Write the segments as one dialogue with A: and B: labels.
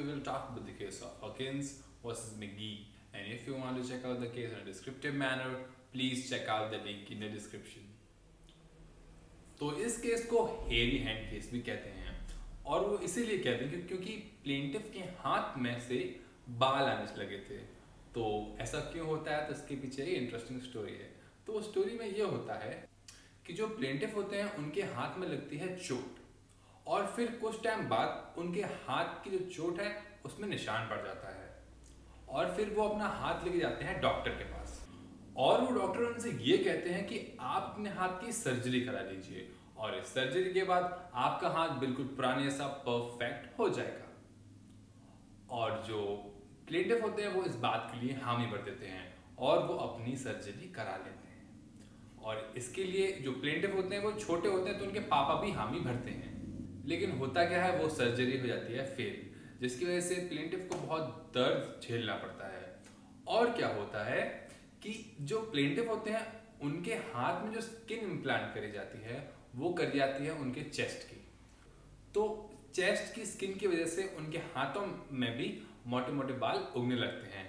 A: we will talk about the case of Hawkins versus McGee. And if you want to check out the case in a descriptive manner, please check out the link in the description. तो इस case को hairy hand case भी कहते हैं, और वो इसीलिए कहते हैं क्योंकि प्लेंटिफ के हाथ में से बाल आने लगे थे। तो ऐसा क्यों होता है, तो इसके पीछे एक इंटरेस्टिंग स्टोरी है। तो उस स्टोरी में ये होता है कि जो प्लेंटिफ होते हैं उनके हाथ में लगती है चोट, और फिर कुछ टाइम बाद उनके हाथ की जो चोट है उसमें निशान पड़ जाता है, और फिर वो अपना हाथ लेके जाते हैं डॉक्टर के पास, और वो डॉक्टर उनसे ये कहते हैं कि आप अपने हाथ की सर्जरी करा लीजिए, और इस सर्जरी के बाद आपका हाथ बिल्कुल पुराने सा परफेक्ट हो जाएगा। और जो प्लेंटिफ होते हैं वो इस बात के लिए हामी भर देते हैं और वो अपनी सर्जरी करा लेते हैं। और इसके लिए जो प्लेंटिफ होते हैं वो छोटे होते हैं, तो उनके पापा भी हामी भरते हैं। लेकिन होता क्या है, वो सर्जरी हो जाती है फेल, जिसकी वजह से प्लेंटिफ को बहुत दर्द झेलना पड़ता है। और क्या होता है कि जो प्लेंटिफ होते हैं उनके हाथ में जो स्किन इम्प्लांट करी जाती है वो करी जाती है उनके चेस्ट की। तो चेस्ट की स्किन की वजह से उनके हाथों में भी मोटे मोटे बाल उगने लगते हैं,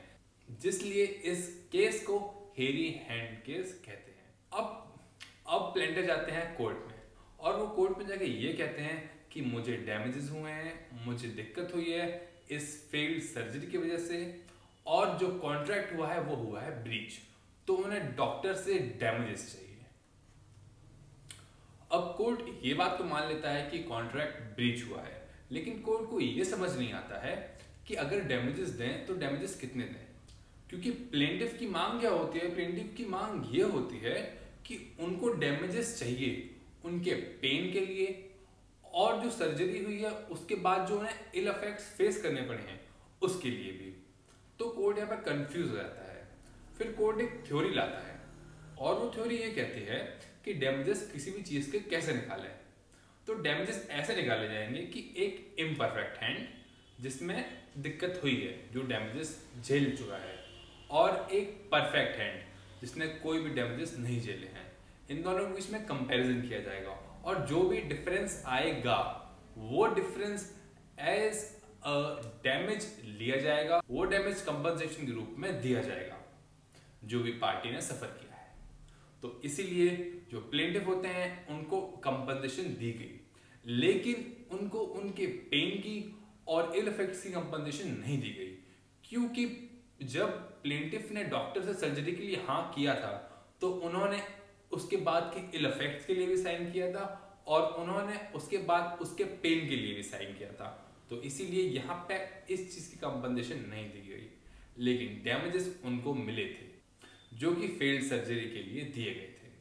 A: जिसलिए इस केस को हेयरी हैंड केस कहते हैं। अब प्लेंटिफ जाते हैं कोर्ट में, और वो कोर्ट में जाके ये कहते हैं कि मुझे डैमेजेस हुए हैं, मुझे दिक्कत हुई है इस फेल्ड सर्जरी की वजह से, और जो कॉन्ट्रैक्ट हुआ है वो हुआ है ब्रीच, तो उन्हें डॉक्टर से डैमेजेस चाहिए। अब कोर्ट ये बात तो मान लेता है कि कॉन्ट्रैक्ट ब्रीच हुआ है, लेकिन कोर्ट को ये समझ नहीं आता है कि अगर डैमेजेस दें तो डैमेजेस कितने दें, क्योंकि प्लेंटिफ की मांग क्या होती है, प्लेंटिफ की मांग ये होती है कि उनको डैमेजेस चाहिए उनके पेन के लिए, और जो सर्जरी हुई है उसके बाद जो उन्हें इल इफेक्ट्स फेस करने पड़े हैं उसके लिए भी। तो कोर्ट यहाँ पर कंफ्यूज हो जाता है। फिर कोर्ट एक थ्योरी लाता है, और वो थ्योरी ये कहती है कि डैमेजेस किसी भी चीज के कैसे निकालें। तो डैमेजेस ऐसे निकाले जाएंगे कि एक इम्परफेक्ट हैंड जिसमें दिक्कत हुई है, जो डैमेजेस झेल चुका है, और एक परफेक्ट हैंड जिसने कोई भी डैमेजेस नहीं झेले हैं। इन दोनों के बीच में कंपैरिजन किया जाएगा, और जो भी डिफरेंस आएगा वो डिफरेंस एज अ डैमेज लिया जाएगा, वो डैमेज कंपनसेशन के रूप में दिया जाएगा जो भी पार्टी ने सफर किया है। तो इसीलिए जो प्लेंटिफ होते हैं उनको कंपनसेशन दी गई, लेकिन उनको उनके पेन की और इल इफेक्ट्स की कंपनसेशन नहीं दी गई, क्योंकि जब प्लेंटिफ ने डॉक्टर से सर्जरी के लिए हाँ किया था तो उन्होंने उसके बाद के इल इफेक्ट्स के लिए भी साइन किया था, और उन्होंने उसके बाद उसके पेन के लिए भी साइन किया था। तो इसीलिए यहाँ पे इस चीज की कंपनसेशन नहीं दी गई, लेकिन डैमेजेस उनको मिले थे जो कि फेल्ड सर्जरी के लिए दिए गए थे।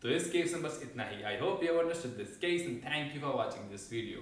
A: तो इस केस में बस इतना ही। I hope you have understood this case and thank you for watching this video.